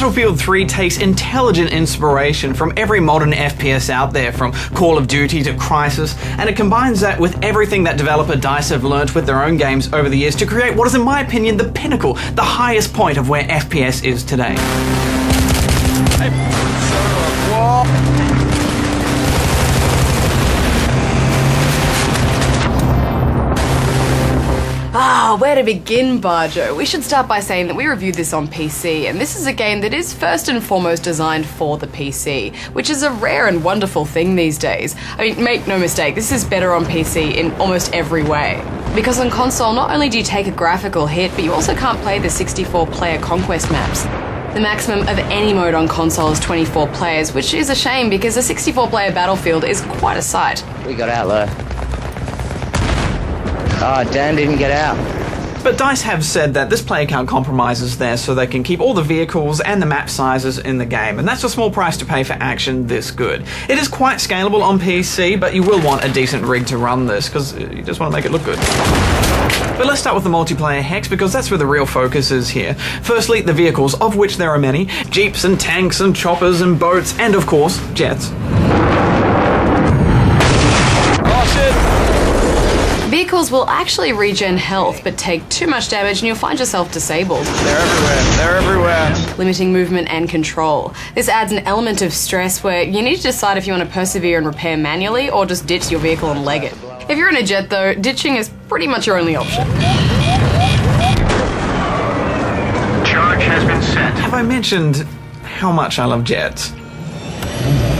Battlefield 3 takes intelligent inspiration from every modern FPS out there, from Call of Duty to Crysis, and it combines that with everything that developer DICE have learnt with their own games over the years to create what is, in my opinion, the pinnacle, the highest point of where FPS is today. Where to begin, Barjo? We should start by saying that we reviewed this on PC, and this is a game that is first and foremost designed for the PC, which is a rare and wonderful thing these days. I mean, make no mistake, this is better on PC in almost every way. Because on console, not only do you take a graphical hit, but you also can't play the 64-player conquest maps. The maximum of any mode on console is 24 players, which is a shame because a 64-player Battlefield is quite a sight. We got out low. Oh, Dan didn't get out. But DICE have said that this player count compromise is there so they can keep all the vehicles and the map sizes in the game, and that's a small price to pay for action this good. It is quite scalable on PC, but you will want a decent rig to run this, because you just want to make it look good. But let's start with the multiplayer hex, because that's where the real focus is here. Firstly, the vehicles, of which there are many. Jeeps and tanks and choppers and boats, and of course, jets. Oh shit! Vehicles will actually regen health, but take too much damage and you'll find yourself disabled. They're everywhere. They're everywhere. Limiting movement and control. This adds an element of stress where you need to decide if you want to persevere and repair manually or just ditch your vehicle and leg it. If you're in a jet though, ditching is pretty much your only option. Charge has been set. Have I mentioned how much I love jets?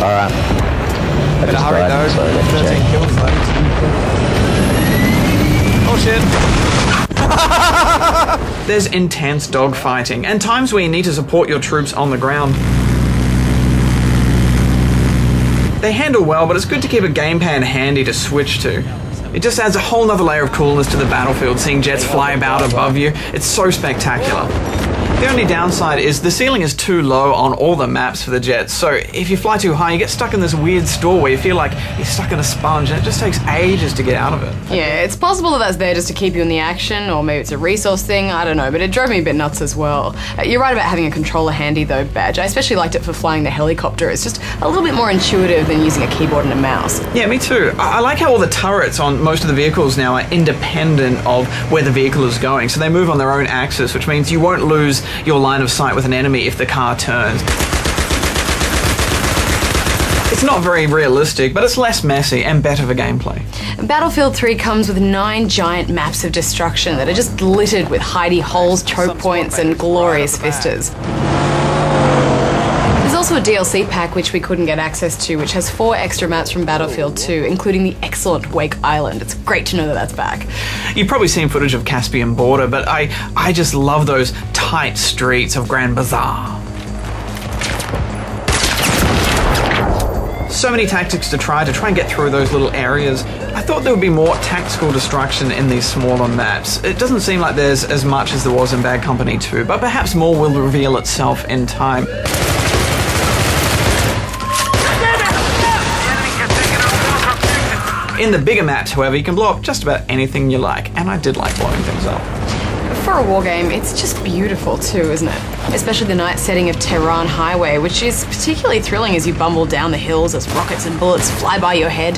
Alright. Better hurry though. 13 kills though. Oh shit. There's intense dogfighting, and times where you need to support your troops on the ground. They handle well, but it's good to keep a gamepad handy to switch to. It just adds a whole nother layer of coolness to the battlefield, seeing jets fly about above you. It's so spectacular. The only downside is the ceiling is too low on all the maps for the jets, so if you fly too high, you get stuck in this weird stall where you feel like you're stuck in a sponge, and it just takes ages to get out of it. Yeah, it's possible that that's there just to keep you in the action, or maybe it's a resource thing, I don't know, but it drove me a bit nuts as well. You're right about having a controller handy though, Badge. I especially liked it for flying the helicopter. It's just a little bit more intuitive than using a keyboard and a mouse. Yeah, me too. I like how all the turrets on most of the vehicles now are independent of where the vehicle is going, so they move on their own axis, which means you won't lose your line of sight with an enemy if the car turns. It's not very realistic, but it's less messy and better for gameplay. Battlefield 3 comes with 9 giant maps of destruction that are just littered with hidey holes, choke points, and glorious vistas. There's also a DLC pack which we couldn't get access to, which has 4 extra maps from Battlefield 2, including the excellent Wake Island. It's great to know that that's back. You've probably seen footage of Caspian Border, but I just love those tight streets of Grand Bazaar. So many tactics to try and get through those little areas. I thought there would be more tactical destruction in these smaller maps. It doesn't seem like there's as much as there was in Bad Company 2, but perhaps more will reveal itself in time. In the bigger maps, however, you can blow up just about anything you like, and I did like blowing things up. For a war game, it's just beautiful too, isn't it? Especially the night setting of Tehran Highway, which is particularly thrilling as you bumble down the hills as rockets and bullets fly by your head.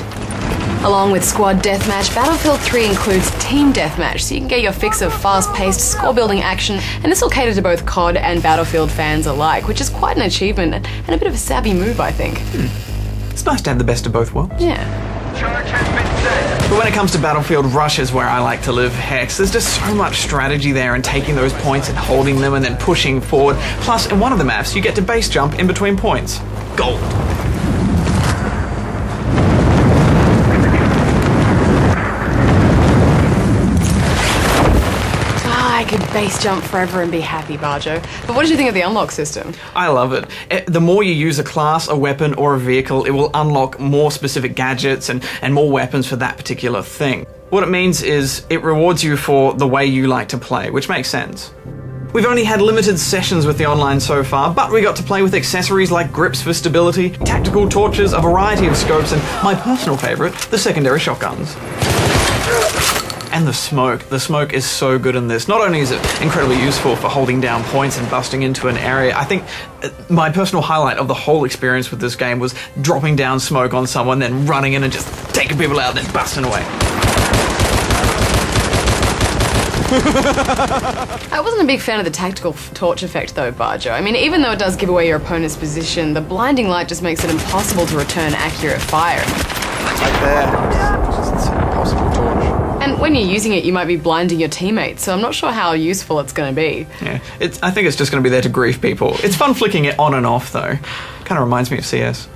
Along with Squad Deathmatch, Battlefield 3 includes Team Deathmatch, so you can get your fix of fast-paced, score-building action, and this will cater to both COD and Battlefield fans alike, which is quite an achievement and a bit of a savvy move, I think. It's nice to have the best of both worlds. Yeah. Charge has been set. But when it comes to Battlefield Rush is where I like to live, Hex. There's just so much strategy there and taking those points and holding them and then pushing forward. Plus, in one of the maps, you get to base jump in between points. Gold. I could base jump forever and be happy, Barjo. But what did you think of the unlock system? I love it. The more you use a class, a weapon, or a vehicle, it will unlock more specific gadgets and more weapons for that particular thing. What it means is it rewards you for the way you like to play, which makes sense. We've only had limited sessions with the online so far, but we got to play with accessories like grips for stability, tactical torches, a variety of scopes, and my personal favourite, the secondary shotguns. And the smoke. The smoke is so good in this. Not only is it incredibly useful for holding down points and busting into an area, I think my personal highlight of the whole experience with this game was dropping down smoke on someone, then running in and just taking people out and then busting away. I wasn't a big fan of the tactical torch effect though, Barjo. I mean, even though it does give away your opponent's position, the blinding light just makes it impossible to return accurate fire. Right there. Just an impossible torch. And when you're using it, you might be blinding your teammates, so I'm not sure how useful it's going to be. Yeah, I think it's just going to be there to grief people. It's fun flicking it on and off though. Kind of reminds me of CS.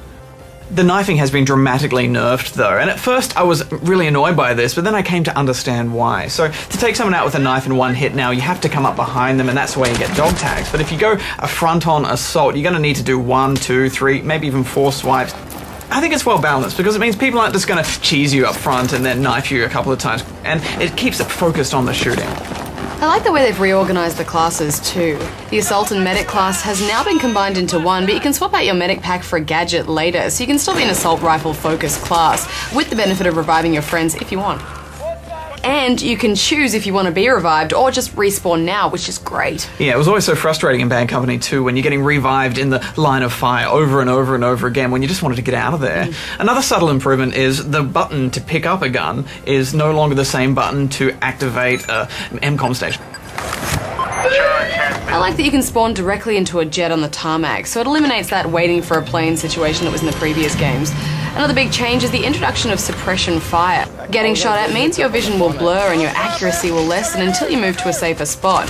The knifing has been dramatically nerfed though, and at first I was really annoyed by this, but then I came to understand why. So to take someone out with a knife in one hit now, you have to come up behind them, and that's the way you get dog tags. But if you go a front-on assault, you're going to need to do 1, 2, 3, maybe even 4 swipes. I think it's well balanced because it means people aren't just going to cheese you up front and then knife you a couple of times, and it keeps it focused on the shooting. I like the way they've reorganized the classes too. The Assault and Medic class has now been combined into one, but you can swap out your Medic pack for a gadget later, so you can still be an Assault Rifle focused class, with the benefit of reviving your friends if you want. And you can choose if you want to be revived or just respawn now, which is great. Yeah, it was always so frustrating in Bad Company 2 when you're getting revived in the line of fire over and over and over again when you just wanted to get out of there. Another subtle improvement is the button to pick up a gun is no longer the same button to activate a MCOM station. I like that you can spawn directly into a jet on the tarmac, so it eliminates that waiting for a plane situation that was in the previous games. Another big change is the introduction of suppression fire. Getting shot at means your vision will blur and your accuracy will lessen until you move to a safer spot.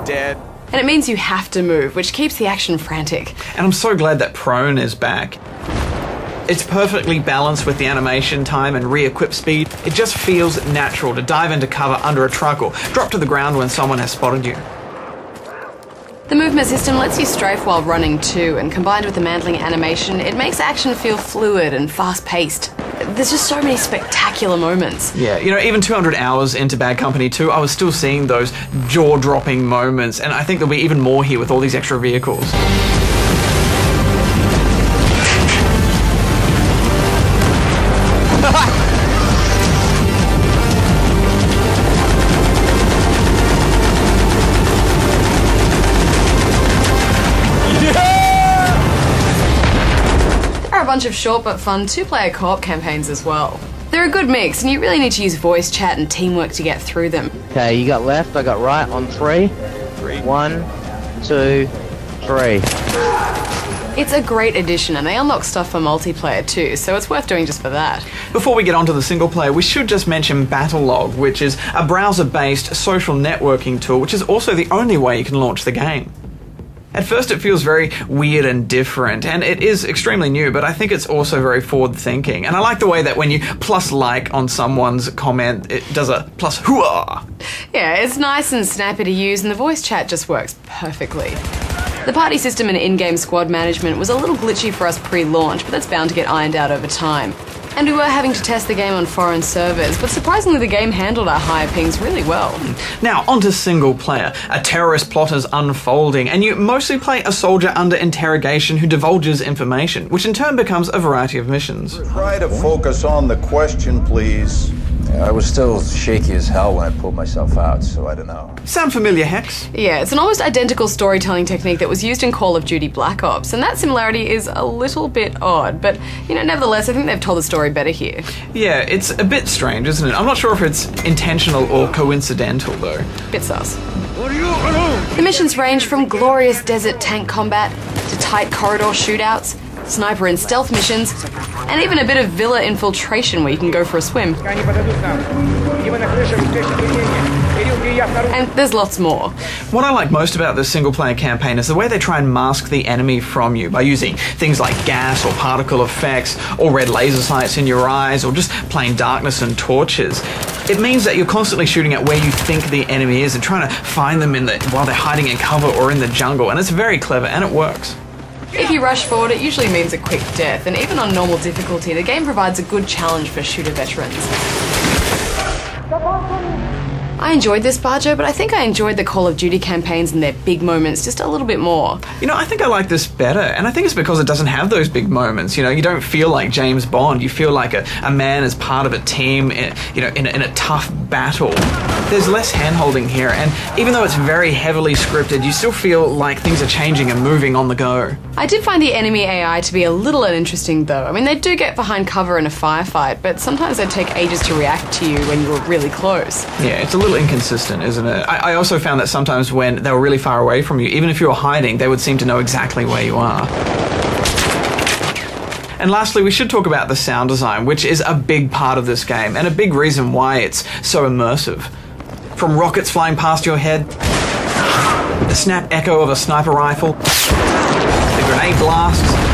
Dead. And it means you have to move, which keeps the action frantic. And I'm so glad that prone is back. It's perfectly balanced with the animation time and re-equip speed. It just feels natural to dive into cover under a truck or drop to the ground when someone has spotted you. The movement system lets you strafe while running too, and combined with the mantling animation, it makes action feel fluid and fast-paced. There's just so many spectacular moments. Yeah, you know, even 200 hours into Bad Company 2, I was still seeing those jaw-dropping moments, and I think there'll be even more here with all these extra vehicles. A bunch of short but fun 2-player co-op campaigns as well. They're a good mix, and you really need to use voice chat and teamwork to get through them. Okay, you got left, I got right on 3. 1, 2, 3. It's a great addition, and they unlock stuff for multiplayer too, so it's worth doing just for that. Before we get onto the single player, we should just mention Battlelog, which is a browser-based social networking tool, which is also the only way you can launch the game. At first it feels very weird and different, and it is extremely new, but I think it's also very forward-thinking. And I like the way that when you plus like on someone's comment, it does a plus hooah. Yeah, it's nice and snappy to use, and the voice chat just works perfectly. The party system and in-game squad management was a little glitchy for us pre-launch, but that's bound to get ironed out over time. And we were having to test the game on foreign servers, but surprisingly the game handled our higher pings really well. Now, onto single player. A terrorist plot is unfolding, and you mostly play a soldier under interrogation who divulges information, which in turn becomes a variety of missions. Try to focus on the question, please. I was still shaky as hell when I pulled myself out, so I don't know. Sound familiar, Hex? Yeah, it's an almost identical storytelling technique that was used in Call of Duty Black Ops, and that similarity is a little bit odd, but, you know, nevertheless, I think they've told the story better here. Yeah, it's a bit strange, isn't it? I'm not sure if it's intentional or coincidental, though. Bit sus. The missions range from glorious desert tank combat to tight corridor shootouts, sniper and stealth missions, and even a bit of villa infiltration where you can go for a swim. And there's lots more. What I like most about this single-player campaign is the way they try and mask the enemy from you by using things like gas or particle effects, or red laser sights in your eyes, or just plain darkness and torches. It means that you're constantly shooting at where you think the enemy is and trying to find them while they're hiding in cover or in the jungle, and it's very clever, and it works. If you rush forward, it usually means a quick death, and even on normal difficulty, the game provides a good challenge for shooter veterans. I enjoyed this, Barjo, but I think I enjoyed the Call of Duty campaigns and their big moments just a little bit more. You know, I think I like this better, and I think it's because it doesn't have those big moments. You know, you don't feel like James Bond. You feel like a man as part of a team, in a tough battle. There's less hand-holding here, and even though it's very heavily scripted, you still feel like things are changing and moving on the go. I did find the enemy AI to be a little uninteresting, though. I mean, they do get behind cover in a firefight, but sometimes they take ages to react to you when you're really close. Yeah, it's a little inconsistent, isn't it? I also found that sometimes when they were really far away from you, even if you were hiding, they would seem to know exactly where you are. And lastly, we should talk about the sound design, which is a big part of this game, and a big reason why it's so immersive. From rockets flying past your head, the snap echo of a sniper rifle, the grenade blasts.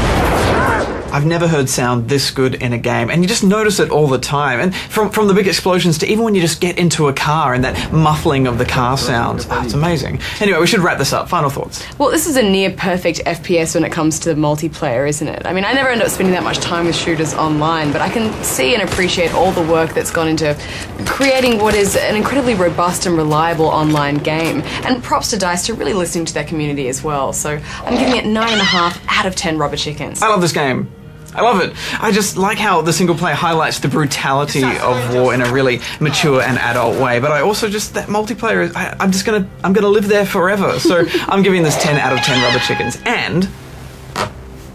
I've never heard sound this good in a game, and you just notice it all the time. And from the big explosions to even when you just get into a car and that muffling of the car sounds. It's amazing. Anyway, we should wrap this up. Final thoughts. Well, this is a near perfect FPS when it comes to multiplayer, isn't it? I mean, I never end up spending that much time with shooters online, but I can see and appreciate all the work that's gone into creating what is an incredibly robust and reliable online game. And props to DICE to really listening to their community as well. So I'm giving it 9.5 out of 10 rubber chickens. I love this game. I love it. I just like how the single player highlights the brutality of war in a really mature and adult way, but I also just, that multiplayer, I'm gonna live there forever. So I'm giving this 10 out of 10 rubber chickens. And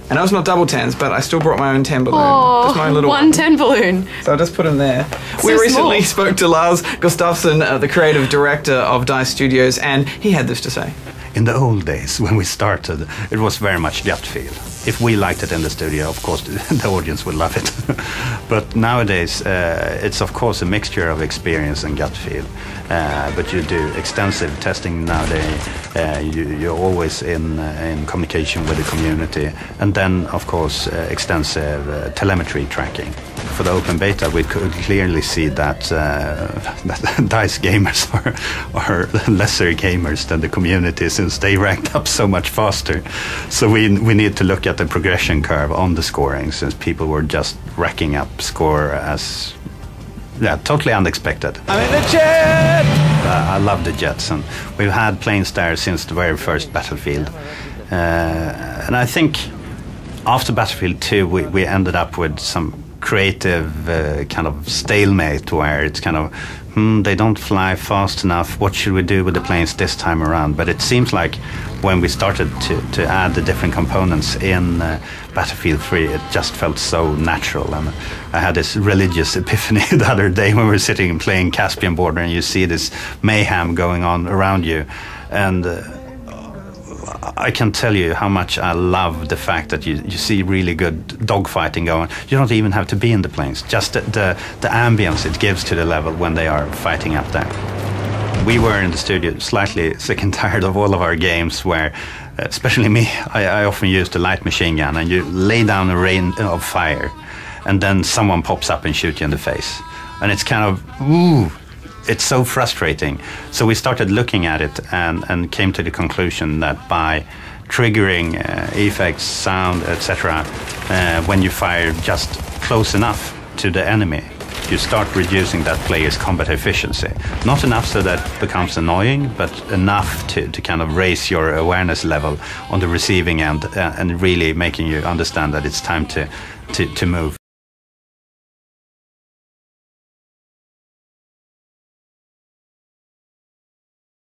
I know it's not double 10s, but I still brought my own 10 balloon. Just my own little one 10 balloon. So I'll just put him there. So we recently small. spoke to Lars Gustafsson, the creative director of DICE Studios, and he had this to say. In the old days, when we started, it was very much gut feel. If we liked it in the studio, of course, the audience would love it. But nowadays, it's of course a mixture of experience and gut feel. But you do extensive testing nowadays. You're always in communication with the community. And then, of course, extensive telemetry tracking. For the open beta, we could clearly see that DICE gamers are lesser gamers than the community, since they ranked up so much faster. So we need to look at the progression curve on the scoring, since people were just racking up score as totally unexpected. I'm in the jet! I love the jets, and we've had planes there since the very first Battlefield. And I think after Battlefield 2, we ended up with some creative kind of stalemate, where it's kind of, they don't fly fast enough, what should we do with the planes this time around? But it seems like when we started to add the different components in Battlefield 3, it just felt so natural. And I had this religious epiphany the other day when we were sitting and playing Caspian Border, and you see this mayhem going on around you. And I can tell you how much I love the fact that you see really good dogfighting going. You don't even have to be in the planes. Just the ambience it gives to the level when they are fighting up there. We were in the studio slightly sick and tired of all of our games where, especially me, I often use the light machine gun, and you lay down a rain of fire, and then someone pops up and shoots you in the face. And it's kind of, ooh, it's so frustrating. So we started looking at it and came to the conclusion that by triggering effects, sound, etc., when you fire just close enough to the enemy, you start reducing that player's combat efficiency. Not enough so that it becomes annoying, but enough to kind of raise your awareness level on the receiving end and really making you understand that it's time to move.